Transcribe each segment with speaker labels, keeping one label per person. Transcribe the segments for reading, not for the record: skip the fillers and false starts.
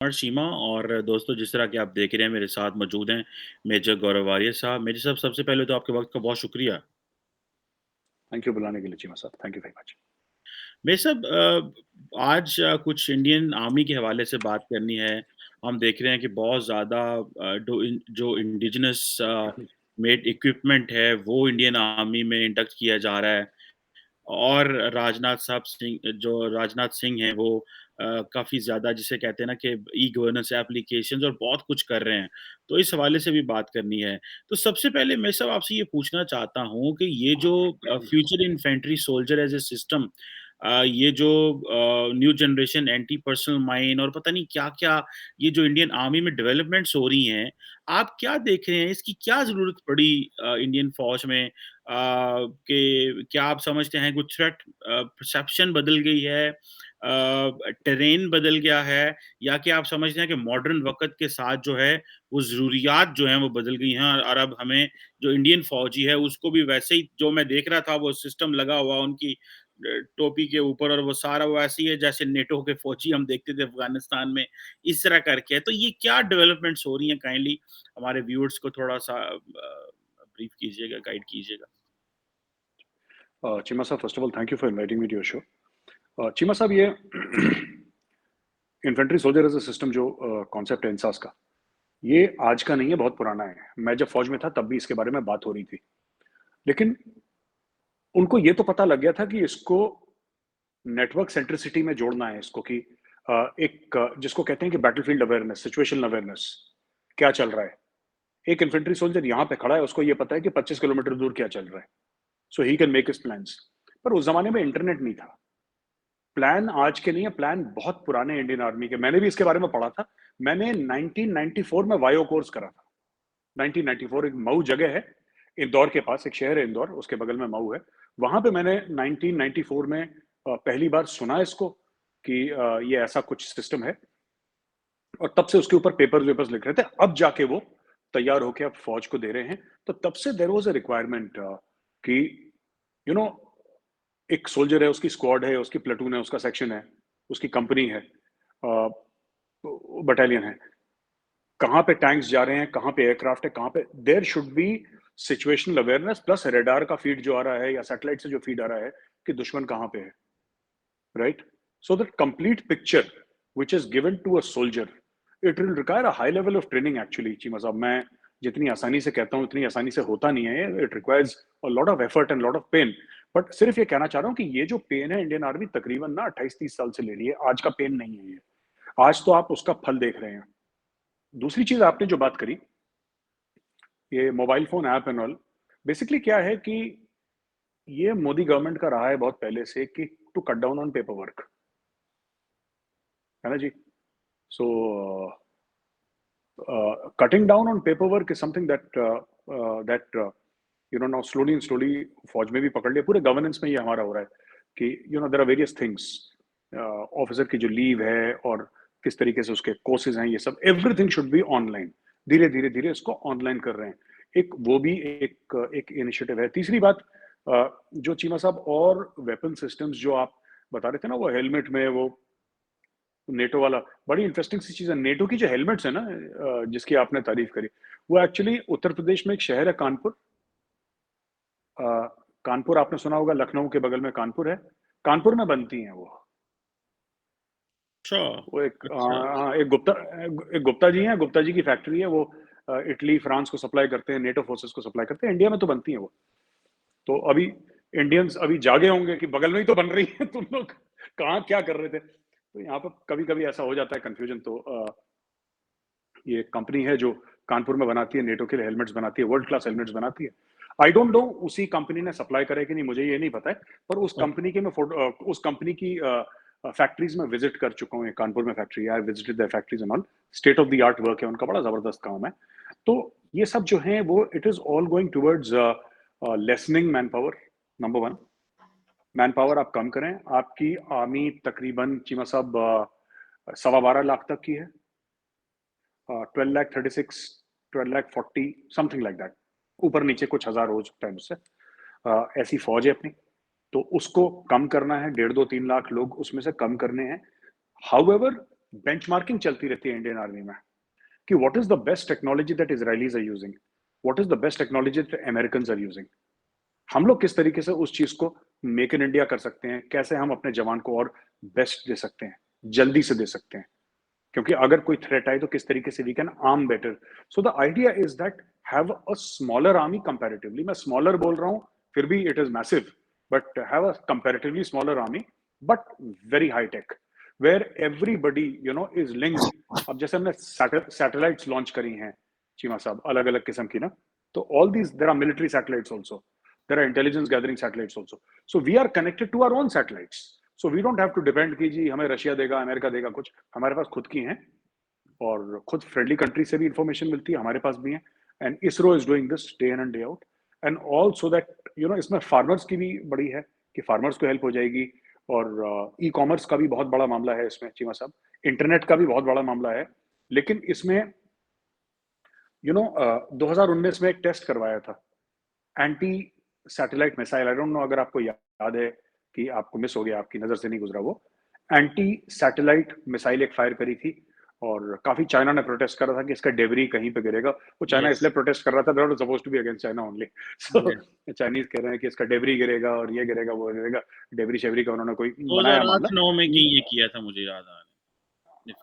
Speaker 1: और सीमा और दोस्तों जिस तरह कि आप देख रहे हैं मेरे साथ मौजूद हैं मेजर गौरव आर्य साहब। मेजर साहब सबसे पहले तो आपके वक़्त का बहुत शुक्रिया।
Speaker 2: थैंक यू बुलाने के लिए चीमा साहब। Thank you very much.
Speaker 1: Major साहब आज कुछ इंडियन आर्मी के हवाले से बात करनी है। हम देख रहे हैं कि बहुत ज़्यादा जो इंडिजिनस मेड इक्विपमेंट है वो इंडियन आर्मी में इंडक्ट किया जा रहा है। और राजनाथ सिंह हैं वो काफ़ी ज़्यादा जिसे कहते हैं ना कि ई-गवर्नेंस एप्लीकेशंस और बहुत कुछ कर रहे हैं। तो इस हवाले से भी बात करनी है। तो सबसे पहले मैं सब आपसे ये पूछना चाहता हूँ कि ये जो future infantry soldier as a system ये जो new generation anti personal mine और पता नहीं क्या-क्या ये जो इंडियन आर्मी में डेवलपमेंट्स हो रही हैं, आप क्या देख रहे हैं? इसकी क्या ज़रूरत पड़ी इंडियन फ़ौज में? कि क्या आप समझते हैं कुछ थ्रेट परसेप्शन बदल गई है, टेरेन बदल गया है, या कि आप समझते हैं कि मॉडर्न वक़्त के साथ जो है वो ज़रूरियात जो हैं वो बदल गई हैं और अब हमें जो इंडियन फ़ौजी है उसको भी वैसे ही जो मैं देख रहा था वो सिस्टम लगा हुआ उनकी टोपी के ऊपर और वो सारा वो ऐसे ही है जैसे नेटो के फ़ौजी हम देखते थे अफ़गानिस्तान में, इस तरह करके है। तो ये क्या डेवलपमेंट्स हो रही हैं काइंडली हमारे व्यूअर्स को थोड़ा-सा ब्रीफ कीजिएगा, गाइड कीजिएगा?
Speaker 2: चीमा साहब, first of all thank you for inviting me to your show. Cheema साहब, ये infantry soldier as a system जो कॉन्सेप्ट है इंसास का, ये आज का नहीं है, बहुत पुराना है। मैं जब फौज में था तब भी इसके बारे में बात हो रही थी। लेकिन उनको ये तो पता लग गया था कि इसको नेटवर्क सेंट्रिसिटी में जोड़ना है इसको, कि जिसको कहते हैं कि बैटलफील्ड अवेयरनेस, सिचुएशनल अवेयरनेस, क्या चल रहा है। एक इन्फेंट्री सोल्जर यहाँ पे खड़ा है, उसको ये पता है कि 25 किलोमीटर दूर क्या चल रहा है, so he can make his plans. पर उस जमाने में इंटरनेट नहीं था। प्लान आज के नहीं है, प्लान बहुत पुराने इंडियन आर्मी के। मैंने भी इसके बारे में पढ़ा था। मैंने 1994 में वायो कोर्स करा था। 1994, एक मऊ जगह है इंदौर के पास, एक शहर है इंदौर, उसके बगल में मऊ है। वहां पे मैंने 1994 में पहली बार सुना इसको कि ये ऐसा कुछ सिस्टम है, और तब से उसके ऊपर पेपर्स वेपर्स लिख रहे थे। अब जाके वो तैयार होके अब फौज को दे रहे हैं। तो तब से देर वॉज अ रिक्वायरमेंट कि यू नो एक सोल्जर है, उसकी स्क्वाड है, उसकी प्लेटून है, उसका सेक्शन है, उसकी कंपनी है, बटालियन है। कहाँ पे टैंक्स जा रहे हैं, कहाँ पे एयरक्राफ्ट है, कहाँ पे there should be situational awareness, plus radar का फीड जो आ रहा है या सैटेलाइट से जो फीड आ रहा है कि दुश्मन कहाँ पे है, right? So that complete picture which is given to a soldier, it will require a high level of training actually, Cheema साहब। मैं जितनी आसानी से कहता हूँ उतनी आसानी से होता नहीं है। It requires a lot of effort and lot of pain. But सिर्फ ये कहना चाह रहा हूँ कि ये जो पेन है, इंडियन आर्मी तकरीबन ना 28-30 साल से ले रही है। आज का पेन नहीं है ये। आज तो आप उसका फल देख रहे हैं। दूसरी चीज आपने जो बात करी, ये mobile phone app and all, basically क्या है कि ये मोदी गवर्नमेंट का रहा है बहुत पहले से कि to cut down on paper work, है ना जी? सो cutting down on paperwork is something that now slowly and slowly फौज में भी पकड़ लिया। पूरे गवर्नेंस में ये हमारा हो रहा है कि there are various things, officer की जो लीव है और किस तरीके से उसके कोर्सेज हैं, ये सब एवरीथिंग शुड बी ऑनलाइन। धीरे धीरे धीरे इसको ऑनलाइन कर रहे हैं। एक वो भी एक इनिशिएटिव है। तीसरी बात, जो चीमा साहब, और वेपन सिस्टम्स जो आप बता रहे थे ना, वो हेलमेट में वो नेटो वाला, बड़ी इंटरेस्टिंग सी चीज है। नेटो की जो हेलमेट्स है ना, जिसकी आपने तारीफ करी, वो एक्चुअली उत्तर प्रदेश में एक शहर है कानपुर। अ, कानपुर आपने सुना होगा, लखनऊ के बगल में कानपुर है। कानपुर में बनती हैं वो।
Speaker 1: अच्छा,
Speaker 2: वो
Speaker 1: अच्छा।
Speaker 2: हाँ, एक गुप्ता जी हैं, गुप्ता जी की फैक्ट्री है वो। इटली फ्रांस को सप्लाई करते हैं, नेटो फोर्सेस को सप्लाई करते हैं। इंडिया में तो बनती है वो। तो अभी इंडियंस अभी जागे होंगे कि बगल में ही तो बन रही है, तुम लोग कहाँ क्या कर रहे थे। तो यहाँ पर कभी कभी ऐसा हो जाता है कंफ्यूजन। तो ये कंपनी है जो कानपुर में बनाती है, नेटो के लिए हेलमेट्स बनाती है, वर्ल्ड क्लास हेलमेट्स बनाती है। आई डोंट नो उसी कंपनी ने सप्लाई करे कि नहीं, मुझे ये नहीं पता है। पर उस कंपनी के मैं उस कंपनी की फैक्ट्रीज में विजिट कर चुका हूँ। कानपुर में फैक्ट्री है, I visited the factories and all. State of the art work है उनका, बड़ा जबरदस्त काम है। तो ये सब जो है वो it is all going towards listening man power. Number one, man power आप कम करें। आपकी आर्मी तकरीबन चीमा साहब 12.25 लाख तक की है। 12 lakh 36, 12 lakh 40, something like that. ऊपर नीचे कुछ हजार हो सकता है मुझसे। ऐसी फौज है अपनी। तो उसको कम करना है। 1.5, 2, 3 लाख लोग उसमें से कम करने हैं। हाउएवर बेंचमार्किंग चलती रहती है इंडियन आर्मी में कि what is the best technology that Israelis are using, what is the best technology that Americans are using. हम लोग किस तरीके से उस चीज को मेक इन इंडिया कर सकते हैं, कैसे हम अपने जवान को और बेस्ट दे सकते हैं, जल्दी से दे सकते हैं, क्योंकि अगर कोई थ्रेट आए तो किस तरीके से we can arm better. So the idea is that have a smaller army comparatively, मैं स्मॉलर बोल रहा हूं फिर भी it is massive, but have a comparatively smaller army but very high tech, where everybody you know is linked. अब जैसे हमने satellites launch करी हैं चीमा साहब, अलग अलग किस्म की ना, तो all these there are military satellites also, there are intelligence gathering satellites also, so we are connected to our own satellites, so we don't have to depend कि जी हमें रशिया देगा अमेरिका देगा कुछ, हमारे पास खुद की हैं और खुद फ्रेंडली कंट्री से भी इंफॉर्मेशन मिलती है, हमारे पास भी है। And ISRO is doing this day in and day out, and all so that you know इसमें फार्मर्स की भी बड़ी है कि फार्मर्स को हेल्प हो जाएगी, और ई कॉमर्स का भी बहुत बड़ा मामला है इसमें चीमा साहब, इंटरनेट का भी बहुत बड़ा मामला है। लेकिन इसमें 2019 में एक टेस्ट करवाया था anti satellite missile, I don't no अगर आपको याद है कि आपको मिस हो गया, आपकी नजर से नहीं गुजरा वो, एंटी सैटेलाइट मिसाइल एक फायर करी थी, और काफी चाइना ने प्रोटेस्ट कर रहा था कि इसका डेबरी कहीं पे गिरेगा। वो चाइना
Speaker 1: यस,
Speaker 2: इसलिए प्रोटेस्ट कर रहा था, they were supposed to be against China only, so
Speaker 1: yes.
Speaker 2: Chinese कह रहे हैं कि इसका डेबरी गिरेगा और ये गिरेगा वो गिरेगा, डेबरी शेबरी का उन्होंने कोई बनाया मामला।
Speaker 1: 2008-9 में कहीं ये किया था, मुझे याद आ रहा है। इफ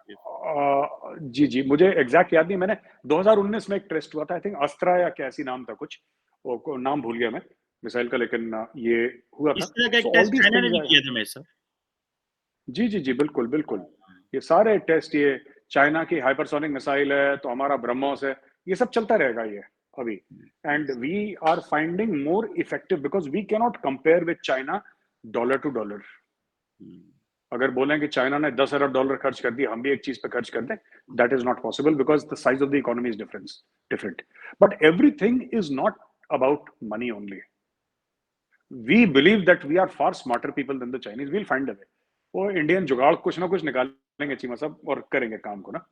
Speaker 2: जी जी, मुझे एग्जैक्ट याद नहीं, मैंने 2019 में एक टेस्ट हुआ था, आई थिंक अस्त्रा या क्या ऐसी नाम था कुछ, वो नाम भूल गया मैं मिसाइल का, लेकिन ये हुआ था।
Speaker 1: इस तरह का एक
Speaker 2: so all
Speaker 1: test
Speaker 2: these
Speaker 1: China ने
Speaker 2: थिंग्स
Speaker 1: भी
Speaker 2: आर,
Speaker 1: किया था मेरे साथ।
Speaker 2: जी जी जी, बिल्कुल बिल्कुल, ये सारे टेस्ट, ये चाइना की हाइपरसोनिक मिसाइल है तो हमारा ब्रह्मोस है, ये सब चलता रहेगा ये अभी। And we are finding more effective because we cannot compare with China dollar to dollar. अगर बोलें कि चाइना ने 10 अरब डॉलर खर्च कर दिया, हम भी एक चीज पे खर्च कर दें, that is not possible because the size of the economy is different. But everything is not about money only, we believe that we are far smarter people than the Chinese, we'll find a way. वो Indian जुगाड़ कुछ ना कुछ निकालेंगे चीमा साहब, और करेंगे काम को ना,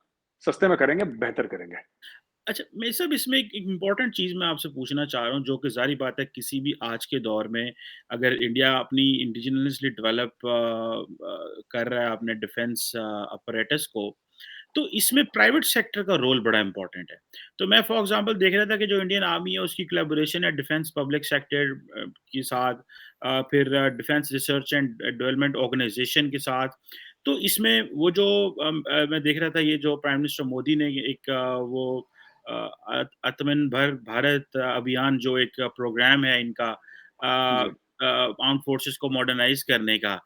Speaker 2: सस्ते में करेंगे, बेहतर करेंगे।
Speaker 1: अच्छा, मैं सब इसमें एक इम्पोर्टेंट चीज़ मैं आपसे पूछना चाह रहा हूँ, जो कि ज़ाहिर बात है किसी भी आज के दौर में अगर इंडिया अपनी इंडिजिनियसली डेवलप कर रहा है अपने डिफेंस अपरेटस को, तो इसमें प्राइवेट सेक्टर का रोल बड़ा इम्पोर्टेंट है। तो मैं फॉर एग्ज़ाम्पल देख रहा था कि जो इंडियन आर्मी है उसकी कोलैबोरेशन है डिफेंस पब्लिक सेक्टर के साथ, फिर defence research and development organisation के साथ। तो इसमें वो जो मैं देख रहा था ये जो प्राइम मिनिस्टर मोदी ने एक वो आत्मनिर्भर भारत अभियान जो एक प्रोग्राम है इनका
Speaker 2: जी
Speaker 1: आर्म्ड फोर्सेस को मॉडर्नाइज़ करने का,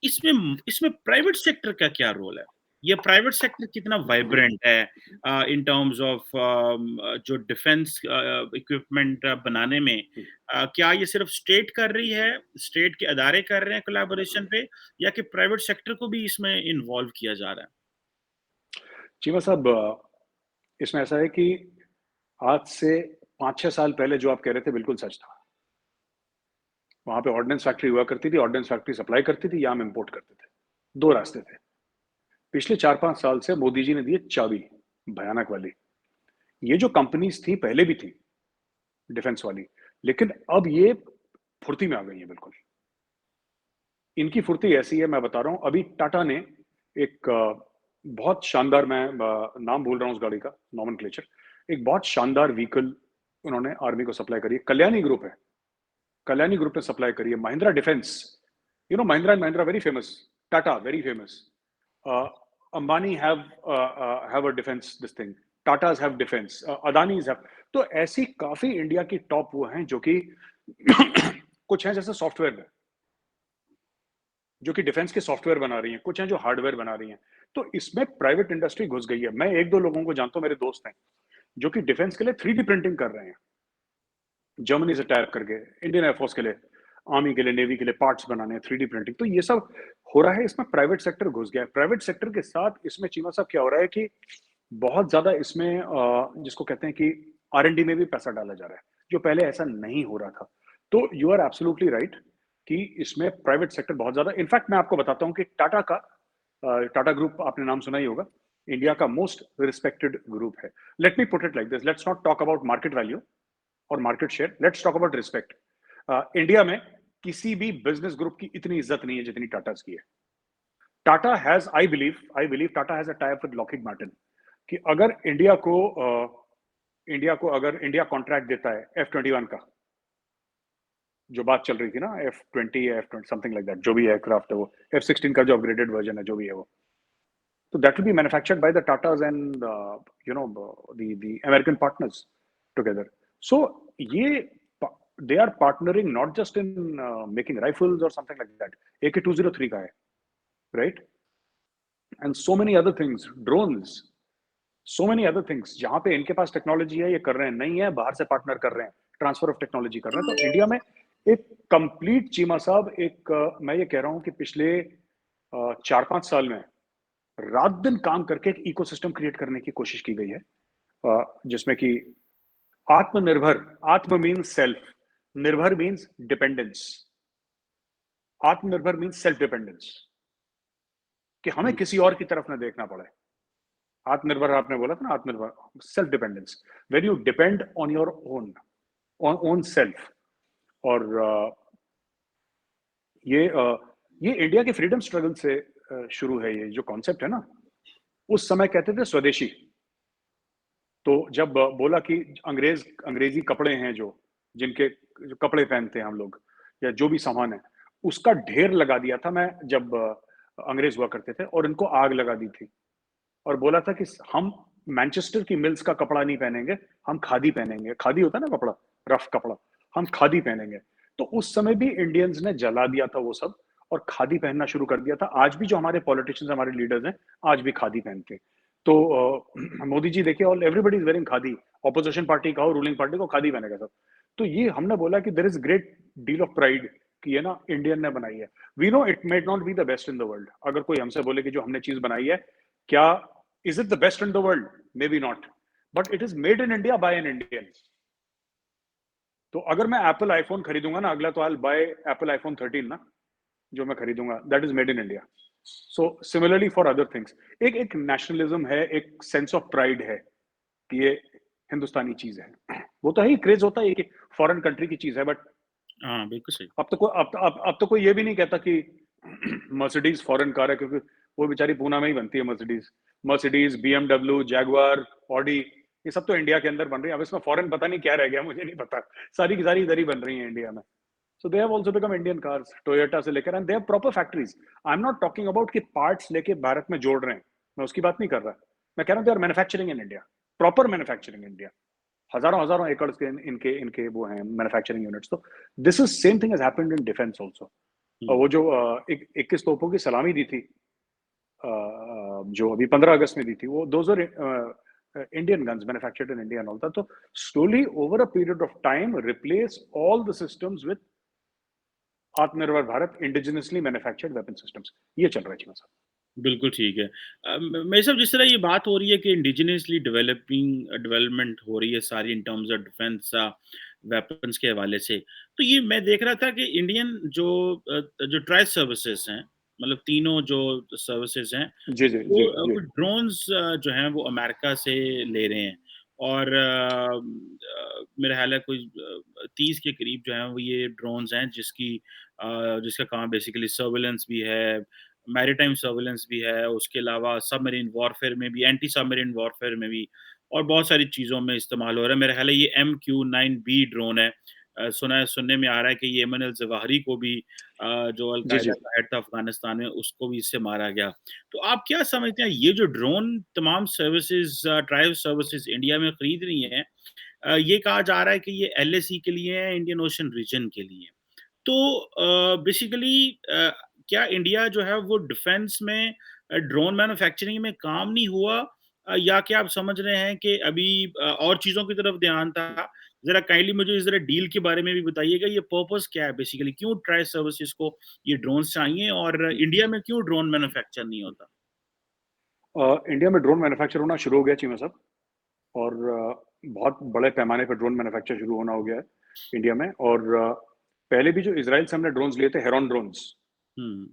Speaker 1: इसमें इसमें प्राइवेट सेक्टर का क्या रोल है? ये प्राइवेट सेक्टर कितना वाइब्रेंट है इन टर्म्स ऑफ जो डिफेंस इक्विपमेंट बनाने में, क्या ये सिर्फ स्टेट कर रही है, स्टेट के अदारे कर रहे हैं कोलैबोरेशन पे, या कि प्राइवेट सेक्टर को भी इसमें इन्वॉल्व किया जा रहा है?
Speaker 2: चीमा साहब, इसमें ऐसा है कि आज से 5-6 साल पहले जो आप कह रहे थे बिल्कुल सच था। वहां पे ऑर्डिनेंस फैक्ट्री हुआ करती थी, ऑर्डिनेंस फैक्ट्री सप्लाई करती थी या हम इम्पोर्ट करते थे, दो रास्ते थे। पिछले 4-5 साल से मोदी जी ने दी है चाबी, भयानक वाली। ये जो कंपनीज थी पहले भी थी डिफेंस वाली, लेकिन अब ये फुर्ती में आ गई है बिल्कुल। इनकी फुर्ती ऐसी है, मैं बता रहा हूं, अभी टाटा ने एक बहुत शानदार, मैं नाम भूल रहा हूं उस गाड़ी का, नॉमेनक्लेचर, एक बहुत शानदार व्हीकल उन्होंने आर्मी को सप्लाई करी है, कल्याणी ग्रुप है, कल्याणी ग्रुप ने सप्लाई करी है। Mahindra defence, you know Mahindra and Mahindra very famous, Tata very famous, Ambani have a defence this thing, Tatas have defence, Adani's have. तो ऐसी काफी इंडिया की टॉप वो हैं जो कि कुछ हैं जैसे सॉफ्टवेयर में, जो कि डिफेंस के सॉफ्टवेयर बना रही हैं, कुछ हैं जो हार्डवेयर बना रही हैं। तो इसमें प्राइवेट इंडस्ट्री घुस गई है। मैं एक दो लोगों को जानता हूं, मेरे दोस्त हैं जो कि डिफेंस के लिए 3D प्रिंटिंग कर रहे हैं, जर्मनी से टाइप करके, इंडियन एयरफोर्स के लिए, आर्मी के लिए, नेवी के लिए पार्ट्स बनाने हैं, 3D प्रिंटिंग। तो ये सब हो रहा है, इसमें प्राइवेट सेक्टर घुस गया है। प्राइवेट सेक्टर के साथ इसमें चीमा साहब क्या हो रहा है कि बहुत ज्यादा इसमें जिसको कहते हैं कि R&D में भी पैसा डाला जा रहा है, जो पहले ऐसा नहीं हो रहा था। तो यू आर एब्सोल्युटली राइट कि इसमें प्राइवेट सेक्टर बहुत ज्यादा, इनफैक्ट मैं आपको बताता हूं कि टाटा का, टाटा ग्रुप आपने नाम सुना ही होगा, इंडिया का मोस्ट रिस्पेक्टेड ग्रुप है। Let me put it like this, let's not talk about market value और market share, let's talk about respect. India में किसी भी बिजनेस ग्रुप की इतनी इज्जत नहीं है जितनी टाटा की है। Tata has, I believe Tata has a tie up with Lockheed Martin कि अगर इंडिया को अगर इंडिया कॉन्ट्रैक्ट देता है F-21 का, जो बात चल रही थी ना, F-20 या F-20 समथिंग लाइक दैट, जो भी एयरक्राफ्ट है वो, F-16 का जो अपग्रेडेड वर्जन है, जो भी है वो, तो that will be manufactured by the Tatas and the American partners together. So ये they are partnering not just in making rifles or something like that. AK-203 का है, right? And so many other things, drones, so many other things. जहां पे इनके पास technology है, ये कर रहे हैं, नहीं है बाहर से पार्टनर कर रहे हैं, ट्रांसफर ऑफ टेक्नोलॉजी कर रहे हैं। तो इंडिया में एक कंप्लीट चीमा साहब, मैं ये कह रहा हूं कि पिछले 4-5 साल में रात दिन काम करके एक इकोसिस्टम क्रिएट करने की कोशिश की गई है, जिसमें कि आत्मनिर्भर, आत्म मीन्स सेल्फ, निर्भर मीन्स डिपेंडेंस, आत्मनिर्भर मीन्स सेल्फ डिपेंडेंस, कि हमें किसी और की तरफ ना देखना पड़े। आत्मनिर्भर आपने बोला था ना, आत्मनिर्भर, self dependence, when you depend on your own self. और ये इंडिया के फ्रीडम स्ट्रगल से शुरू है। ये जो कॉन्सेप्ट है ना, उस समय कहते थे स्वदेशी, तो जब बोला कि अंग्रेजी कपड़े हैं, जो कपड़े पहनते हैं हम लोग, या जो भी सामान है, उसका ढेर लगा दिया था मैं जब अंग्रेज हुआ करते थे, और इनको आग लगा दी थी, और बोला था कि हम मैनचेस्टर की मिल्स का कपड़ा नहीं पहनेंगे, हम खादी पहनेंगे। खादी होता है ना कपड़ा, रफ कपड़ा, हम खादी पहनेंगे। तो उस समय भी इंडियंस ने जला दिया था वो सब, और खादी पहनना शुरू कर दिया था। आज भी जो हमारे पॉलिटिशियंस, हमारे लीडर्स हैं, आज भी खादी पहनते हैं। तो मोदी जी देखिए, all everybody is wearing khadi, opposition party का हो, रूलिंग पार्टी को, खादी पहनेगा सब। तो ये हमने बोला कि there is great deal of pride कि ये ना इंडियन ने बनाई है। We know it may not be the best in the world. अगर कोई हमसे बोले कि जो हमने चीज बनाई है, क्या is it the best in the world? Maybe not, but it is made in India by an Indian. तो अगर मैं एप्पल आईफोन खरीदूंगा ना अगला, तो आई बाय एप्पल आईफोन 13 ना, जो मैं खरीदूंगा, that is made in India. So similarly for other things, एक नेशनलिज्म है, एक सेंस ऑफ प्राइड है कि ये हिंदुस्तानी चीज है। वो तो है ही, क्रेज होता है कि फॉरेन कंट्री की चीज है, बट
Speaker 1: हाँ, बिल्कुल सही।
Speaker 2: अब तो कोई ये भी नहीं कहता कि मर्सिडीज फॉरेन कार है, क्योंकि वो बेचारी पूना में ही बनती है। मर्सिडीज, BMW, जैगुआर, ऑडी, ये सब तो इंडिया के अंदर बन रही है। अब इसमें फॉरेन पता नहीं क्या रह गया, मुझे नहीं पता, सारी की सारी इधर ही बन रही है इंडिया में। So they have also become Indian cars, Toyota से लेकर, and they have proper factories. I am not talking about कि पार्ट्स लेके भारत में जोड़ रहे हैं, मैं उसकी बात नहीं कर रहा। मैं कह रहा हूँ they are manufacturing in India, proper manufacturing in India. हजारों हजारों एकड़ के इनके वो हैं मैन्युफैक्चरिंग यूनिट्स। तो this is same thing has happened in defence also. और वो जो 21 तोपों की सलामी दी थी, जो अभी 15 अगस्त में दी थी, वो those are Indian guns manufactured in India and all that. तो slowly over a period of time replace all the systems with Atmanirbhar Bharat, indigenously manufactured weapon systems. ये चल रहा है चीमा साहब।
Speaker 1: बिल्कुल ठीक है। मेरे साहब, जिस तरह ये बात हो रही है कि इंडिजिनियसली डेवलपमेंट हो रही है सारी in terms of defence weapons के हवाले से, तो ये मैं देख रहा था कि इंडियन जो ट्राई सर्विसेज हैं, मतलब तीनों जो सर्विसेज हैं,
Speaker 2: जी जी जी जी।
Speaker 1: वो ड्रोन्स जो हैं वो अमेरिका से ले रहे हैं। और मेरा ख्याल है कोई 30 के करीब जो हैं वो ये ड्रोन्स हैं, जिसका काम बेसिकली सर्विलेंस भी है, मैरीटाइम सर्विलेंस भी है, उसके अलावा सबमरीन वॉरफेयर में भी, एंटी सबमरीन वॉरफेयर में भी, और बहुत सारी चीज़ों में इस्तेमाल हो रहा है। मेरा ख्याल है ये MQ-9B ड्रोन है। सुनने में आ रहा है कि ये अयमन अल-ज़वाहिरी को भी, जो
Speaker 2: जी जी।
Speaker 1: अल-कायदा का हेड था अफ़गानिस्तान में, उसको भी इससे मारा गया। तो आप क्या समझते हैं, ये जो ड्रोन तमाम सर्विसेज़, ट्राइब सर्विसेज़ इंडिया में खरीद रही हैं, ये कहा जा रहा है कि ये LAC के लिए है, इंडियन ओशन रीजन के लिए। तो बेसिकली क्या इंडिया जो है वो डिफेंस में ड्रोन मैन्युफैक्चरिंग में काम नहीं हुआ, या क्या आप समझ रहे हैं कि अभी और चीज़ों की तरफ ध्यान था? ज़रा काइंडली मुझे ज़रा डील के बारे में भी बताइएगा, ये पर्पस क्या है बेसिकली? क्यों ट्राई सर्विसेज़ को ये ड्रोन्स चाहिए, और इंडिया में क्यों ड्रोन मैन्युफैक्चर नहीं होता?
Speaker 2: इंडिया में ड्रोन मैन्युफैक्चर होना शुरू हो गया चीमा साहब, और बहुत बड़े पैमाने पर ड्रोन मैन्युफैक्चर शुरू होना हो गया है इंडिया में। और पहले भी जो इजराइल से हमने ड्रोन्स लिए थे, हेरॉन ड्रोन्स,
Speaker 1: हुँ,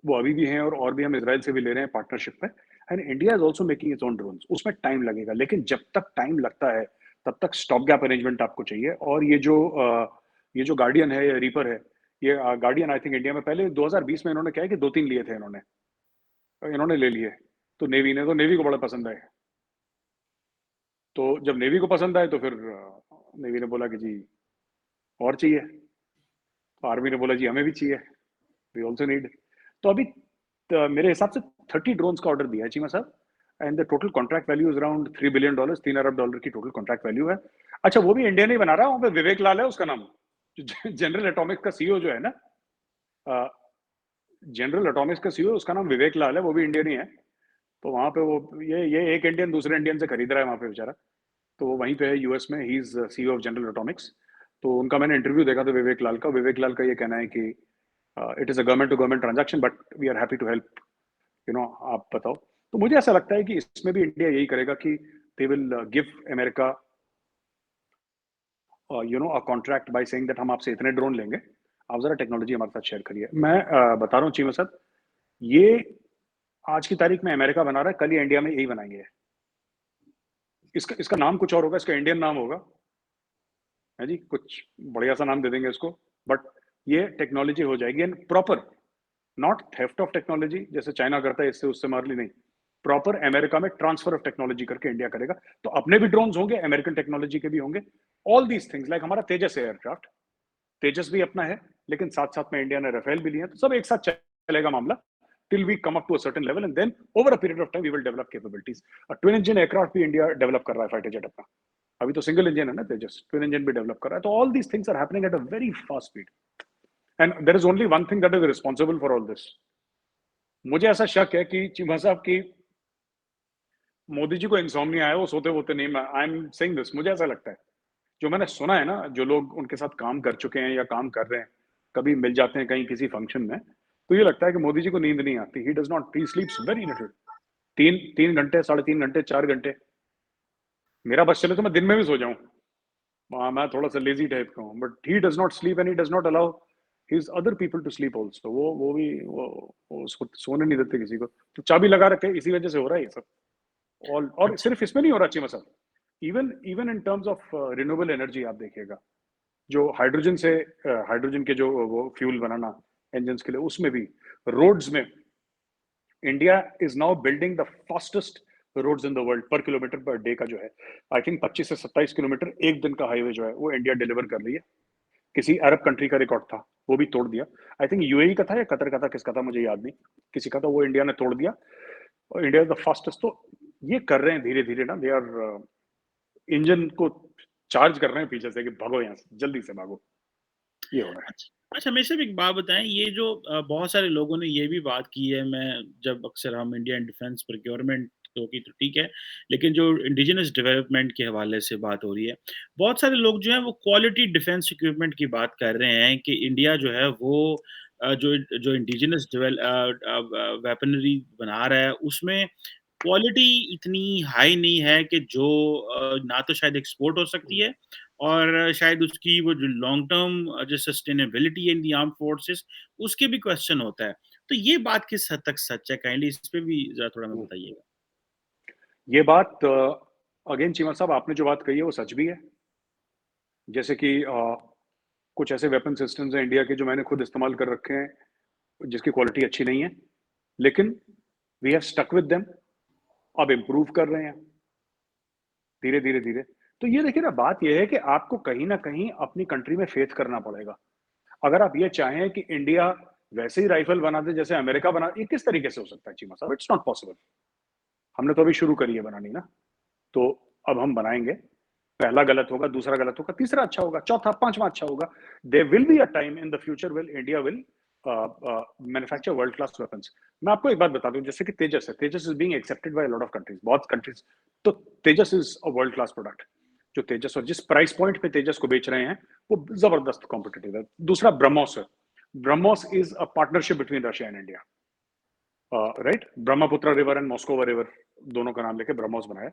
Speaker 2: वो अभी भी हैं, और भी हम इजराइल से भी ले रहे हैं पार्टनरशिप में। And India is also making its own drones. उसमें टाइम लगेगा, लेकिन जब तक टाइम लगता है तब तक स्टॉप गैप अरेंजमेंट आपको चाहिए। और ये जो गार्डियन है या रीपर है, ये गार्डियन आई थिंक इंडिया में पहले 2020 में इन्होंने क्या है कि 2-3 लिए थे इन्होंने, इन्होंने ले लिए, तो नेवी को बड़ा पसंद आए। तो जब नेवी को पसंद आए तो फिर नेवी ने बोला कि जी और चाहिए, तो आर्मी ने बोला जी हमें भी चाहिए, वी ऑल्सो नीड। तो अभी मेरे हिसाब से 30 ड्रोन्स का ऑर्डर दिया है चीमा साहब, and the total contract value is around $3 billion, $3 अरब की टोटल कॉन्ट्रैक्ट वैल्यू है। अच्छा, वो भी इंडिया नहीं बना रहा, वहाँ पे विवेक लाल है उसका नाम, जनरल एटॉमिक्स का सीईओ जो है ना, जनरल एटॉमिक्स का सीईओ, उसका नाम विवेक लाल है, वो भी इंडियन ही है। तो वहाँ पे वो ये एक इंडियन दूसरे इंडियन से खरीद रहा है वहाँ पे बेचारा, तो वो वहीं पे है यूएस में, he is CEO of general Atomics. तो उनका मैंने इंटरव्यू देखा था विवेक लाल का ये कहना है कि it is a government to government transaction but we are happy to help, you know, आप बताओ। तो मुझे ऐसा लगता है कि इसमें भी इंडिया यही करेगा कि they will give America a contract by saying that हम आपसे इतने ड्रोन लेंगे, आप जरा टेक्नोलॉजी हमारे साथ शेयर करिए। मैं बता रहा हूँ चीमा साहब, ये आज की तारीख में अमेरिका बना रहा है, कल ये इंडिया में यही बनाएंगे। इसका इसका नाम कुछ और होगा, इसका इंडियन नाम होगा, है जी, कुछ बढ़िया सा नाम दे देंगे इसको, बट ये टेक्नोलॉजी हो जाएगी and proper, not theft of technology जैसे चाइना करता है इससे उससे मार ली, नहीं, प्रॉपर अमेरिका में ट्रांसफर ऑफ टेक्नोलॉजी करके इंडिया करेगा। तो अपने भी ड्रोन्स होंगे, अमेरिकन टेक्नोलॉजी के भी होंगे, ऑल दीज थिंग्स, लाइक हमारा तेजस एयरक्राफ्ट, तेजस भी अपना है, लेकिन साथ साथ में इंडिया ने राफेल भी लिया, तो सब एक साथ चलेगा मामला till we come up to a certain level and then over a period of time we will develop capabilities. A twin engine aircraft भी इंडिया डेवलप कर रहा है, फाइटर जेट अपना, अभी तो सिंगल इंजन है ना तेजस, ट्विन इंजन भी डेवलप कर रहा है। तो all these things are happening at a very fast speed and there is only one thing that is responsible for all this. मुझे ऐसा शक है कि चीमा साहब की मोदी जी को इंसोम्निया है, वो सोते होते नहीं, आई एम सेइंग दिस, मुझे ऐसा लगता है, जो मैंने सुना है ना, जो लोग उनके साथ काम कर चुके हैं या काम कर रहे हैं, कभी मिल जाते हैं कहीं किसी फंक्शन में, तो ये लगता है कि मोदी जी को नींद नहीं आती, ही does not, he स्लीप्स very little, 3 घंटे, 3.5 घंटे, 4 घंटे, मेरा बस चले तो मैं दिन में भी सो जाऊं, मैं थोड़ा सा लेजी टाइप का हूँ, but he does not sleep and he does not allow his other people to sleep also, वो भी वो उसको सोने नहीं देते किसी को, तो चाबी लगा रखे, इसी वजह से हो रहा है ये सब। और
Speaker 1: अच्छा।
Speaker 2: सिर्फ इसमें नहीं हो रहा चीमा साहब, even even in terms of renewable energy आप देखिएगा, जो हाइड्रोजन के जो वो फ्यूल बनाना इंजन के लिए, उसमें भी रोड्स में India is now building the fastest roads in the world per kilometre per day का जो है, आई थिंक 25 से 27 किलोमीटर एक दिन का हाईवे जो है वो इंडिया डिलीवर कर रही है। किसी अरब कंट्री का रिकॉर्ड था, वो भी तोड़ दिया, आई थिंक यूएई का था या कतर का था, किसका था मुझे याद नहीं, किसी का था, वो इंडिया ने तोड़ दिया, और इंडिया इज द फास्टेस्ट। तो ये कर रहे हैं धीरे धीरे ना, दे आर इंजन को चार्ज कर रहे हैं पीछे से कि भागो यहाँ से, जल्दी से भागो, ये हो रहा है।
Speaker 1: अच्छा अच्छा, मेरे से भी एक बात बताएँ, ये जो बहुत सारे लोगों ने ये भी बात की है, मैं जब अक्सर हम इंडियन डिफेंस प्रोक्योरमेंट तो की तो ठीक है, लेकिन जो इंडिजिनस डेवलपमेंट के हवाले से बात हो रही है, बहुत सारे लोग जो हैं वो क्वालिटी डिफेंस इक्विपमेंट की बात कर रहे हैं कि इंडिया जो है वो जो जो इंडिजिनस वेपनरी बना रहा है, उसमें क्वालिटी इतनी हाई नहीं है कि जो ना तो शायद एक्सपोर्ट हो सकती है और शायद उसकी वो जो लॉन्ग टर्म जो सस्टेनेबिलिटी है इन दी आर्म्ड फोर्सेस, उसके भी क्वेश्चन होता है। तो ये बात किस हद तक सच है? काइंडली इस पे भी ज़रा थोड़ा हमें बताइएगा।
Speaker 2: ये बात अगेन चीमा साहब, आपने जो बात कही है वो सच भी है। जैसे कि कुछ ऐसे वेपन सिस्टम्स हैं इंडिया के जो मैंने खुद इस्तेमाल कर रखे हैं, जिसकी क्वालिटी अच्छी नहीं है, लेकिन we have stuck with them, अब इम्प्रूव कर रहे हैं धीरे धीरे धीरे। तो ये देखिए ना, बात ये है कि आपको कहीं ना कहीं अपनी कंट्री में फेथ करना पड़ेगा। अगर आप ये चाहें कि इंडिया वैसे ही राइफल बना दे जैसे अमेरिका बना, ये किस तरीके से हो सकता है चीमा साहब? It's not possible. हमने तो अभी शुरू करी है बनानी ना, तो अब हम बनाएंगे, पहला गलत होगा, दूसरा गलत होगा, तीसरा अच्छा होगा, चौथा पांचवा अच्छा होगा। There will be a time in the future will India will manufacture world class weapons. मैं आपको एक बात बता दूं, जैसे कि तेजस है, Tejas is being accepted by lot of countries, बहुत कंट्रीज, तो Tejas is a world class product. जो तेजस और जिस प्राइस पॉइंट पे तेजस को बेच रहे हैं वो जबरदस्त कॉम्पिटिटिव है। दूसरा ब्रह्मोस है, BrahMos is a partnership between Russia and India, right, Brahmaputra river and Moskva river, दोनों का नाम लेके ब्रह्मोस बनाया,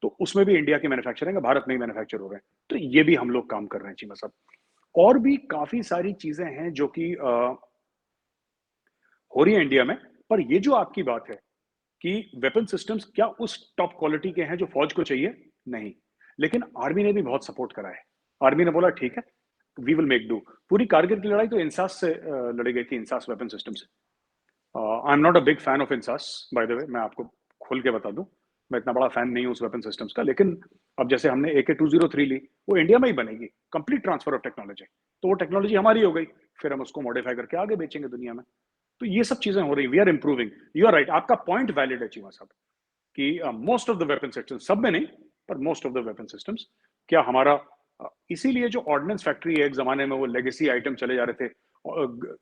Speaker 2: तो उसमें भी इंडिया की मैन्युफैक्चरिंग है, भारत में ही मैन्युफैक्चर हो रहे हैं। तो ये भी हम लोग काम कर रहे हैं चीमा साहब। और भी काफी सारी चीजें हैं जो कि हो रही है इंडिया में। पर ये जो आपकी बात है कि वेपन सिस्टम्स क्या उस टॉप क्वालिटी के हैं जो फौज को चाहिए, नहीं, लेकिन आर्मी ने भी बहुत सपोर्ट करा है। आर्मी ने बोला ठीक है, वी विल मेक डू। पूरी कारगिल की लड़ाई तो इंसास से लड़ी गई थी, इंसास वेपन सिस्टम से। आई am not a big fan of INSAS, by the way, मैं आपको खुल के बता दूं, मैं इतना बड़ा फैन नहीं हूं उस वेपन सिस्टम्स का। लेकिन अब जैसे हमने AK-203 ली, वो इंडिया में ही बनेगी, कंप्लीट ट्रांसफर ऑफ टेक्नोलॉजी, तो वो टेक्नोलॉजी हमारी हो गई, फिर हम उसको मॉडिफाई करके आगे बेचेंगे दुनिया में। तो ये सब चीजें हो रही, we are improving. You are right, आपका पॉइंट वैलिड है चीमा साहब, कि most of the weapon systems, सब में नहीं पर most of the weapon systems, क्या हमारा इसीलिए जो ऑर्डिनेंस फैक्ट्री एक जमाने में वो लेगेसी आइटम चले जा रहे थे,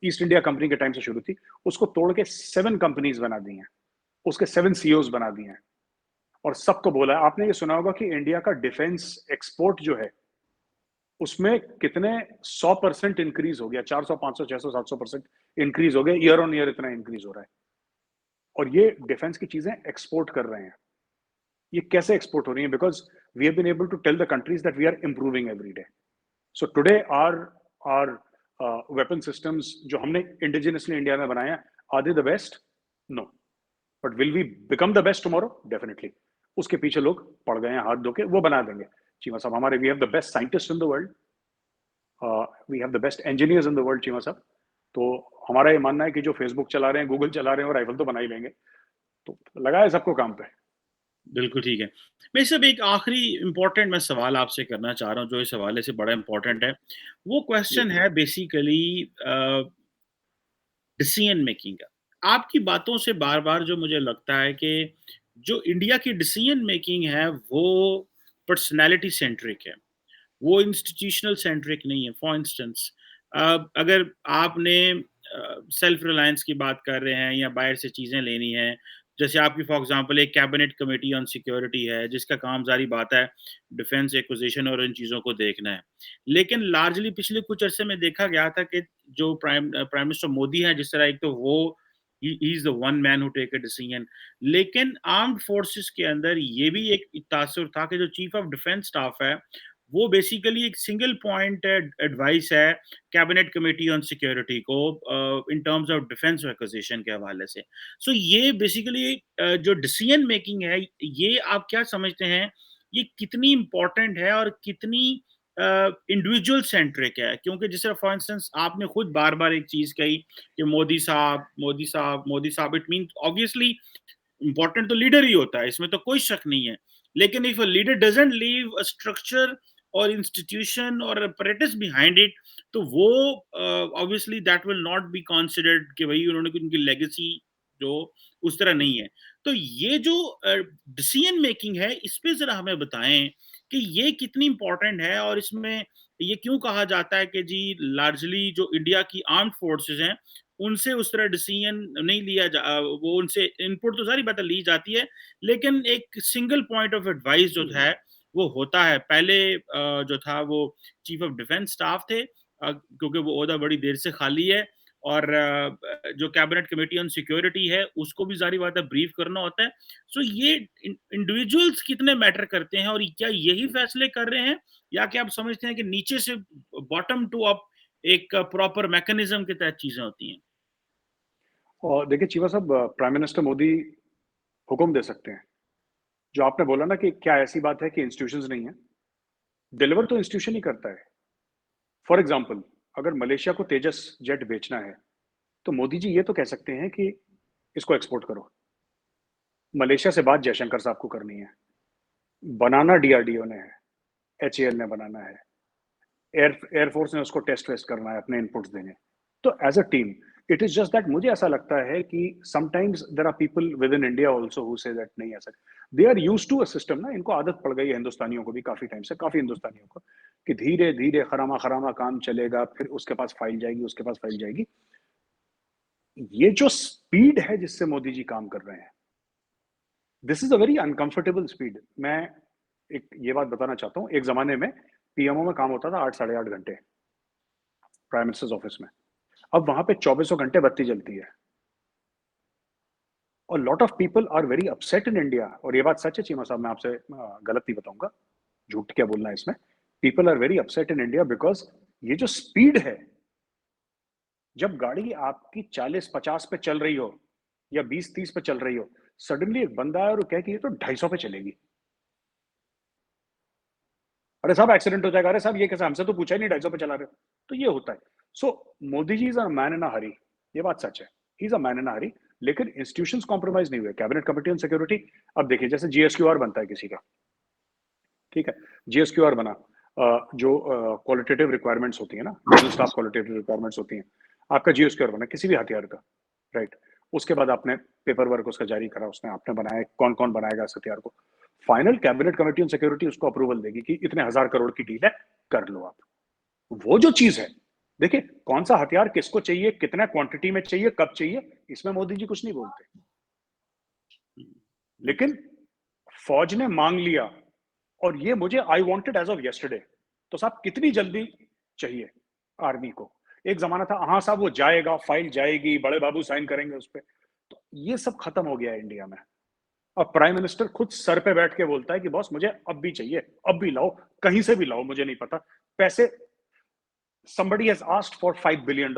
Speaker 2: ईस्ट इंडिया कंपनी के टाइम से शुरू थी, उसको तोड़ के 7 कंपनीज बना दी हैं, उसके 7 CEOs बना दिए हैं, और सबको बोला है। आपने ये सुना होगा कि इंडिया का डिफेंस एक्सपोर्ट जो है उसमें कितने 100% इंक्रीज हो गया, 400, 500, 600, 700% इंक्रीज हो गया, ईयर ऑन ईयर इतना इंक्रीज हो रहा है। और ये डिफेंस की चीजें एक्सपोर्ट कर रहे हैं। ये कैसे एक्सपोर्ट हो रही है? Because we have been able to tell the countries that we are improving every day. So today are weapon systems जो हमने इंडिजिनसली इंडिया में बनाए हैं, are they the best? No, but will we become the best tomorrow? Definitely. उसके पीछे लोग पड़ गए हैं हाथ धो के, वो बना देंगे। चीमा साहब, हमारे we have the best scientist in the world, we have the best engineers in the world Cheema साहब। तो हमारा ये मानना है कि जो फेसबुक चला रहे हैं, गूगल चला रहे हैं, और राइफल तो बना ही लेंगे। तो लगाए सबको काम पे।
Speaker 1: बिल्कुल ठीक है। मैं सब एक आखिरी इम्पोर्टेंट मैं सवाल आपसे करना चाह रहा हूँ, जो इस हवाले से बड़ा इम्पोर्टेंट है। वो
Speaker 2: जी।
Speaker 1: क्वेश्चन है बेसिकली डिसीजन मेकिंग का। आपकी बातों से बार-बार जो मुझे लगता है कि जो इंडिया की डिसीजन मेकिंग है, वो पर्सनैलिटी सेंट्रिक है। वो इंस्टीट्यूशनल सेंट्रिक नहीं है। फॉर इंस्टेंस अगर आपने सेल्फ रिलायंस की बात कर रहे हैं या बाहर से चीज़ें लेनी हैं, जैसे आपकी फॉर एग्जांपल एक कैबिनेट कमेटी ऑन सिक्योरिटी है, जिसका काम ज़ाहिर बात है डिफेंस एक्विजिशन और इन चीज़ों को देखना है। लेकिन लार्जली पिछले कुछ अरसे में देखा गया था कि जो प्राइम मिनिस्टर मोदी हैं, जिस तरह एक तो वो he is the one man who take a decision, लेकिन आर्म्ड फोर्सेस के अंदर ये भी एक तासुर था कि जो चीफ ऑफ डिफेंस स्टाफ है, वो बेसिकली एक सिंगल पॉइंट एडवाइस है कैबिनेट कमेटी ऑन सिक्योरिटी को in terms of defence acquisition के हवाले से। सो ये बेसिकली जो डिसीजन मेकिंग है, ये आप क्या समझते हैं, ये कितनी इंपॉर्टेंट है और कितनी इंडिविजुअल सेंट्रिक है? क्योंकि जिस तरह फॉर इंस्टेंस आपने खुद बार बार एक चीज कही कि मोदी साहब, मोदी साहब, मोदी साहब, इट मीन ऑब्वियसली इंपॉर्टेंट तो लीडर ही होता है, इसमें तो कोई शक नहीं है। लेकिन if a leader doesn't leave a structure और इंस्टीट्यूशन और apparatus बिहाइंड इट, तो वो obviously that will not be considered कि भाई उन्होंने उनकी लेगेसी जो उस तरह नहीं है। तो ये जो डिसीजन मेकिंग है, इस पे जरा हमें बताएं कि ये कितनी इंपॉर्टेंट है, और इसमें ये क्यों कहा जाता है कि जी लार्जली जो इंडिया की आर्म्ड फोर्सेस हैं, उनसे उस तरह डिसीजन नहीं लिया वो उनसे इनपुट तो सारी बातें ली जाती है, लेकिन एक सिंगल पॉइंट ऑफ एडवाइस जो है वो होता है। पहले जो था वो चीफ ऑफ डिफेंस स्टाफ थे, क्योंकि वो ओहदा बड़ी देर से खाली है, और जो कैबिनेट कमेटी ऑन सिक्योरिटी है उसको भी जारी बात है ब्रीफ करना होता है। सो ये इंडिविजुअल्स कितने मैटर करते हैं, और क्या यही फैसले कर रहे हैं, या क्या आप समझते हैं कि नीचे से बॉटम टू अप एक प्रॉपर मैकेनिज्म के तहत चीजें होती हैं?
Speaker 2: और देखिए चीमा साहब, प्राइम मिनिस्टर मोदी हुक्म दे सकते हैं। जो आपने बोला ना कि क्या ऐसी बात है कि इंस्टीट्यूशंस नहीं है, डिलीवर तो इंस्टीट्यूशन ही करता है। फॉर एग्जांपल, अगर मलेशिया को तेजस जेट बेचना है, तो मोदी जी ये तो कह सकते हैं कि इसको एक्सपोर्ट करो। मलेशिया से बात जयशंकर साहब को करनी है, बनाना डीआरडीओ ने है, HAL ने बनाना है, एयरफोर्स ने उसको टेस्ट वेस्ट करना है, अपने इनपुट्स देने। तो as a team, it is just that मुझे ऐसा लगता है कि sometimes there are people with in India also who say that नहीं ऐसा। They are used to a system ना, इनको आदत पड़ गई है हिंदुस्तानियों को भी, काफी टाइम से, काफी हिंदुस्तानियों को, कि धीरे धीरे खरामा खरामा काम चलेगा, फिर उसके पास फाइल जाएगी, उसके पास फाइल जाएगी। ये जो स्पीड है जिससे मोदी जी काम कर रहे हैं, this is a very uncomfortable speed. मैं एक ये बात बताना चाहता हूँ, एक जमाने में PMO में काम होता था 8 साढ़े 8 घंटे प्राइम मिनिस्टर्स ऑफिस में, अब वहां पे 24 घंटे बत्ती जलती है। और lot of people are very upset in India, और ये बात सच है चीमा साहब, मैं आपसे गलत नहीं बताऊंगा, झूठ क्या बोलना है इसमें। People are very upset in India because ये जो स्पीड है, जब गाड़ी आपकी 40-50 पे चल रही हो या 20-30 पे चल रही हो, सडनली एक बंदा है और वो कहे कि ये तो 250 पे चलेगी। अरे साहब एक्सीडेंट हो जाएगा, अरे साहब ये कैसा, हमसे तो पूछा ही नहीं 250 पे चला रहे हो। तो ये होता है। सो Modi ji is a man in a हरी, ये बात सच है, he is a man in a हरी। लेकिन इंस्टीट्यूशंस कॉम्प्रोमाइज नहीं हुए। कैबिनेट कमेटी ऑन सिक्योरिटी, अब देखिए जैसे जीएसक्यूआर बनता है किसी का, ठीक है, जीएसक्यूआर बना, जो क्वालिटेटिव रिक्वायरमेंट्स होती है ना, जनरल स्टाफ क्वालिटेटिव रिक्वायरमेंट्स होती हैं, आपका जीएसक्यूआर बना किसी भी हथियार का, राइट, उसके बाद आपने पेपर वर्क उसका जारी करा, उसने आपने बनाया, कौन कौन बनाएगा इस हथियार को, final cabinet committee on security उसको अप्रूवल देगी कि इतने 1000 करोड़ की डील है, कर लो आप। वो जो चीज है, देखिए कौन सा हथियार किसको चाहिए, कितना क्वांटिटी में चाहिए, कब चाहिए, इसमें मोदी जी कुछ नहीं बोलते, लेकिन फौज ने मांग लिया, और ये मुझे I wanted as of yesterday. तो साहब कितनी जल्दी चाहिए आर्मी को? एक जमाना था हाँ साहब वो जाएगा, फाइल जाएगी, बड़े बाबू साइन करेंगे उस पर, तो ये सब खत्म हो गया है इंडिया में। अब प्राइम मिनिस्टर खुद सर पे बैठ के बोलता है कि बॉस मुझे अब भी चाहिए, अब भी लाओ, कहीं से भी लाओ, मुझे नहीं पता पैसे। somebody has asked for $5 billion,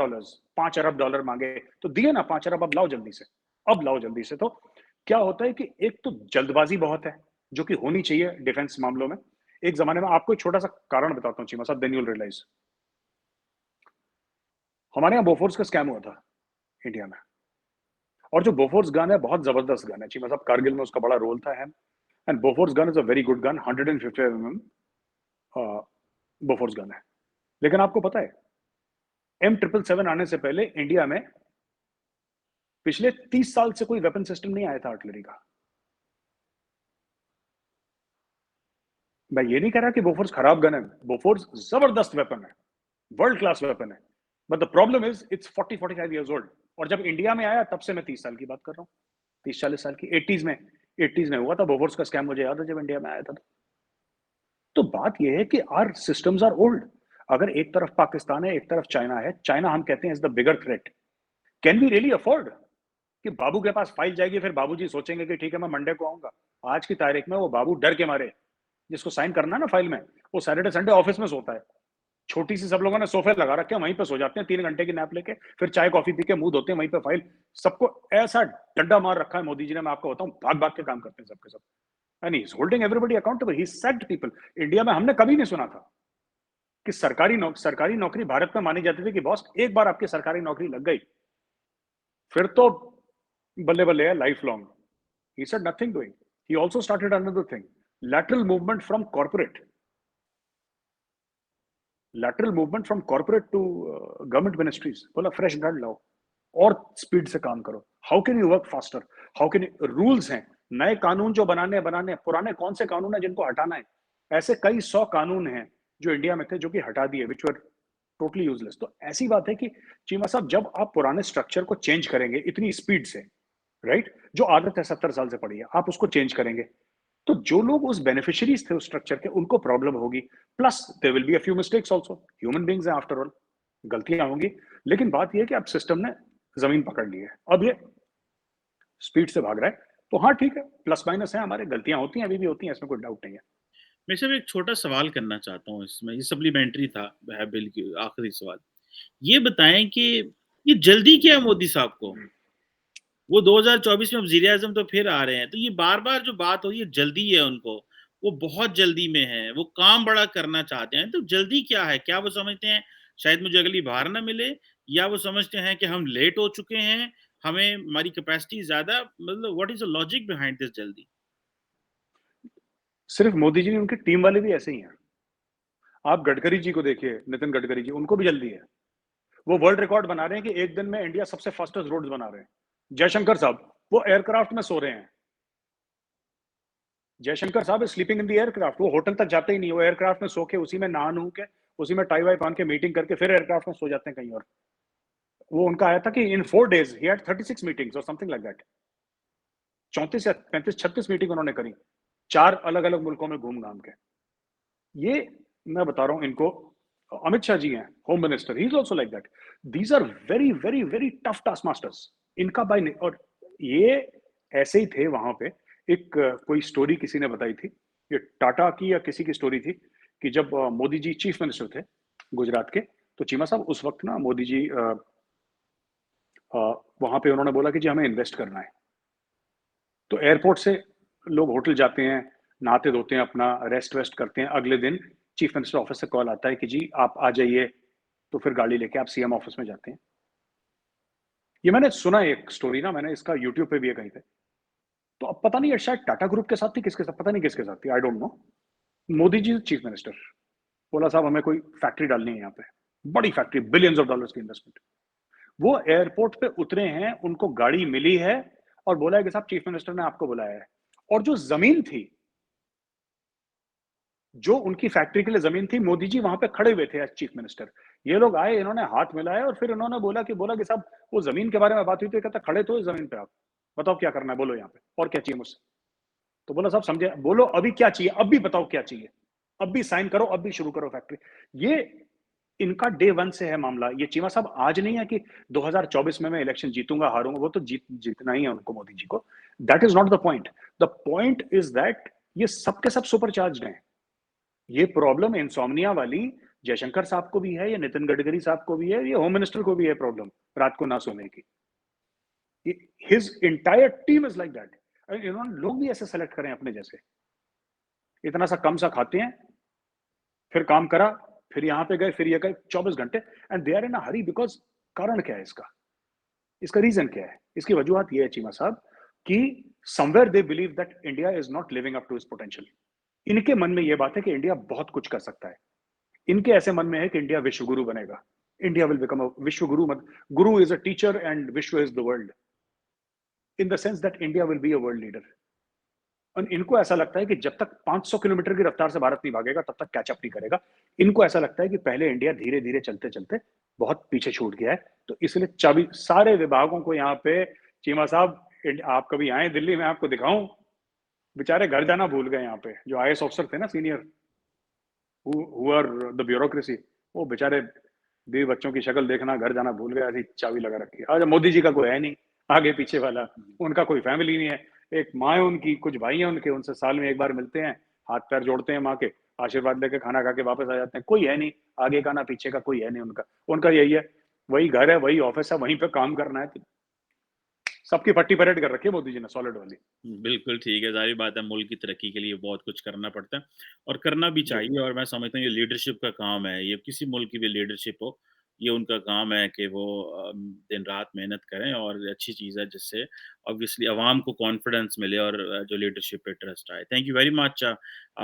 Speaker 2: $5 अरब मांगे, तो दिए ना 5 अरब, अब लाओ जल्दी से, अब लाओ जल्दी से। तो क्या होता है कि एक तो जल्दबाजी बहुत है, जो कि होनी चाहिए डिफेंस मामलों में। एक जमाने में आपको एक छोटा सा कारण बताता हूँ चीमा साहब, देन यू विल रियलाइज। हमारे यहाँ बोफोर्स का स्कैम हुआ था इंडिया में, और जो बोफोर्स गन है बहुत जबरदस्त गन है चीमा साहब, कारगिल में उसका बड़ा रोल था। And Bofors gun is a very good gun, 150 mm Bofors gun है। लेकिन आपको पता है M777 आने से पहले इंडिया में पिछले 30 साल से कोई वेपन सिस्टम नहीं आया था आर्टिलरी का। मैं ये नहीं कह रहा कि बोफोर्स खराब गन है, बोफोर्स जबरदस्त वेपन है, वर्ल्ड क्लास वेपन है, but the problem is it's 40-45 years old. और जब इंडिया में आया तब से मैं 30 साल की बात कर रहा हूँ, 30-40 साल की, 80s में हुआ था बोफोर्स का स्कैम, मुझे याद है जब इंडिया में आया था। तो बात यह है कि आर सिस्टम्स आर ओल्ड। अगर एक तरफ पाकिस्तान है, एक तरफ चाइना है, चाइना हम कहते हैं is the bigger threat, can we really afford कि बाबू के पास फाइल जाएगी, फिर बाबूजी सोचेंगे कि ठीक है मैं मंडे को आऊंगा? आज की तारीख में वो बाबू डर के मारे, जिसको साइन करना है ना फाइल में, वो सैटरडे संडे ऑफिस में सोता है, छोटी सी सब लोगों ने सोफे लगा रखे हैं, वहीं पे सो जाते हैं 3 घंटे की नैप लेके, फिर चाय कॉफी पी के मुंह धोते हैं, वहीं पे फाइल। सबको ऐसा डंडा मार रखा है मोदी जी ने, मैं आपको बताऊं, भाग भाग के काम करते हैं सबके सब, and he is holding everybody accountable, he said people. India में हमने कभी नहीं सुना था कि सरकारी नौकरी भारत में मानी जाती थी कि बॉस एक बार आपकी सरकारी नौकरी लग गई फिर तो बल्ले बल्ले है life long. He said nothing doing. He also started another thing, lateral movement from corporate, lateral movement from corporate to government ministries. बोला fresh blood लाओ और स्पीड से काम करो। How can you work faster, how can you, rules हैं, नए कानून जो बनाने, पुराने कौन से कानून है जिनको हटाना है? ऐसे कई 100 कानून हैं जो इंडिया में थे जो कि हटा दिए, विच वर टोटली यूजलेस। तो ऐसी बात है कि चीमा साहब जब आप पुराने स्ट्रक्चर को चेंज करेंगे इतनी स्पीड से, राइट, जो आदत है 70 साल से पड़ी है, आप उसको चेंज करेंगे, तो जो लोग उस बेनिफिशियरीज थे उस स्ट्रक्चर के, उनको प्रॉब्लम होगी। Plus there will be a few mistakes also, human beings हैं आफ्टर ऑल, गलतियां होंगी। लेकिन बात यह है कि अब सिस्टम ने जमीन पकड़ ली है, अब ये स्पीड से भाग रहा है। तो हाँ ठीक है, प्लस माइनस है, हमारे गलतियां होती हैं, अभी भी होती हैं, इसमें कोई डाउट नहीं है।
Speaker 1: मैं सिर्फ एक छोटा सवाल करना चाहता हूँ इसमें, ये सप्लीमेंट्री था है बिल की आखिरी सवाल। ये बताएं कि ये जल्दी क्या है मोदी साहब को? वो 2024 में वज़ीर आज़म तो फिर आ रहे हैं, तो ये बार-बार जो बात हो रही है जल्दी है उनको, वो बहुत जल्दी में है, वो काम बड़ा करना चाहते हैं, तो जल्दी क्या है? क्या वो समझते हैं शायद मुझे अगली बार ना मिले, या वो समझते हैं कि हम लेट हो चुके हैं, हमें हमारी कैपेसिटी ज़्यादा, मतलब what is the logic behind this जल्दी?
Speaker 2: सिर्फ मोदी जी नहीं, उनकी टीम वाले भी ऐसे ही हैं। आप गडकरी जी को देखिए, नितिन गडकरी जी, उनको भी जल्दी है। वो वर्ल्ड रिकॉर्ड बना रहे हैं कि एक दिन में इंडिया सबसे फास्टेस्ट रोड्स बना रहे हैं। जयशंकर साहब वो एयरक्राफ्ट में सो रहे हैं, जयशंकर साहब is sleeping in the aircraft, वो होटल तक जाते ही नहीं, वो एयरक्राफ्ट में सो के, उसी में नहा नू के, उसी में टाई वाई पहन के मीटिंग करके फिर एयरक्राफ्ट में सो जाते हैं कहीं और। वो उनका आया था कि इन 4 days ही हैड 36 मीटिंग्स और समथिंग लाइक दैट, 34 या 35-36 मीटिंग उन्होंने करी, 4 अलग अलग मुल्कों में घूम घाम के। ये मैं बता रहा हूं इनको, अमित शाह जी हैं home minister, he is also like that. These are very very very tough task masters, इनका बाय, और ये ऐसे ही थे वहां पे। एक कोई स्टोरी किसी ने बताई थी, ये टाटा की या किसी की स्टोरी थी, कि जब मोदी जी चीफ मिनिस्टर थे गुजरात के, तो चीमा साहब उस वक्त ना मोदी जी वहां पे उन्होंने बोला कि जी हमें इन्वेस्ट करना है। तो एयरपोर्ट से लोग होटल जाते हैं, नहाते धोते हैं, अपना रेस्ट वेस्ट करते हैं, अगले दिन चीफ मिनिस्टर ऑफिस से कॉल आता है कि जी आप आ जाइए, तो फिर गाड़ी लेके आप सीएम ऑफिस में जाते हैं। ये मैंने सुना एक स्टोरी ना, मैंने इसका यूट्यूब पे भी है कहीं पे। तो अब पता नहीं ये शायद टाटा ग्रुप के साथ थी, किसके साथ पता नहीं किसके साथ थी, I don't know. Modi ji chief minister, बोला साहब हमें कोई फैक्ट्री डालनी है यहाँ पे, बड़ी फैक्ट्री, बिलियंस ऑफ डॉलर्स की इन्वेस्टमेंट। वो एयरपोर्ट पे उतरे हैं, उनको गाड़ी मिली है और बोला है कि साहब चीफ मिनिस्टर ने आपको बुलाया है। और जो जमीन थी, जो उनकी फैक्ट्री के लिए जमीन थी, मोदी जी वहां पे खड़े हुए थे एज चीफ मिनिस्टर। ये लोग आए, इन्होंने हाथ मिलाया और फिर इन्होंने बोला कि साहब वो जमीन के बारे में बात हुई थी, कहता खड़े तो इस जमीन पे आप, बताओ क्या करना है, बोलो यहाँ पे और क्या चाहिए मुझसे। तो बोला साहब समझे, बोलो अभी क्या चाहिए, अब भी बताओ क्या चाहिए, अब भी साइन करो, अब भी शुरू करो फैक्ट्री। ये इनका डे वन से है मामला। ये चीमा साहब आज नहीं है कि 2024 में मैं इलेक्शन जीतूंगा हारूंगा, वो तो जीतना ही है उनको, मोदी जी को। That is not the point. The point is that ये सबके सब सुपर चार्ज हैं। ये प्रॉब्लम इंसोम्निया वाली जयशंकर साहब को भी है, ये नितिन गडकरी साहब को भी है, ये होम मिनिस्टर को भी है प्रॉब्लम रात को ना सोने की। His entire team is like that. इन्होंने लोग भी ऐसे सेलेक्ट करें अपने जैसे, इतना सा कम सा खाते हैं, फिर काम करा, फिर यहाँ पे गए, फिर ये गए 24 घंटे, and they are in a hurry because कारण क्या है इसका, इसका रीजन क्या है, इसकी वजूहत ये है चीमा साहब कि somewhere they believe that India is not living up to its potential. इनके मन में ये बात है कि इंडिया बहुत कुछ कर सकता है। इनके ऐसे मन में है कि इंडिया विश्व गुरु बनेगा, इंडिया विल बिकम अ विश्व गुरु। गुरु इज अ टीचर एंड विश्व is the world, in the sense that India will be a world leader. और इनको ऐसा लगता है कि जब तक 500 किलोमीटर की रफ्तार से भारत नहीं भागेगा तब तक कैचअप नहीं करेगा। इनको ऐसा लगता है कि पहले इंडिया धीरे धीरे चलते चलते बहुत पीछे छूट गया है। तो इसलिए चाबी सारे विभागों को यहाँ पे, चीमा साहब आप कभी आए दिल्ली में आपको दिखाऊं, बेचारे घर जाना भूल गए यहाँ पे, जो आईएएस ऑफिसर थे ना senior, who are the bureaucracy, वो बेचारे बीवी बच्चों की शक्ल देखना, घर जाना भूल गए, ऐसी चाबी लगा रखी है। आज मोदी जी का कोई है नहीं आगे पीछे वाला, उनका कोई फैमिली नहीं है। एक माँ है उनकी, कुछ भाई हैं उनके, उनसे साल में एक बार मिलते हैं, हाथ पैर जोड़ते हैं माँ के, आशीर्वाद लेके खाना खा के वापस आ जाते हैं। कोई है नहीं आगे का ना पीछे का, कोई है नहीं उनका। उनका यही है, वही घर है, वही ऑफिस है, वहीं पे काम करना है। सबकी पट्टी परेड कर रखी है मोदी जी ने, सॉलिड वाली।
Speaker 1: बिल्कुल ठीक है, ज़ाहिर बात है मुल्क की तरक्की के लिए बहुत कुछ करना पड़ता है और करना भी
Speaker 2: जी
Speaker 1: चाहिए और मैं समझता हूँ ये लीडरशिप का काम है, ये किसी मुल्क की भी लीडरशिप हो, ये उनका काम है कि वो दिन-रात मेहनत करें और अच्छी चीज़ है जिससे ऑब्वियसली अवाम को कॉन्फिडेंस मिले और जो लीडरशिप पे ट्रस्ट आए। Thank you very much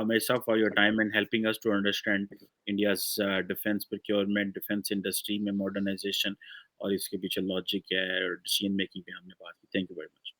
Speaker 1: Mesa for your
Speaker 2: thank you.
Speaker 1: time and helping us to understand India's defence procurement, defence industry में मॉडर्नाइज़ेशन और इसके पीछे लॉजिक क्या है और डिसीजन मेकिंग पे हमने बात की। Thank you very much.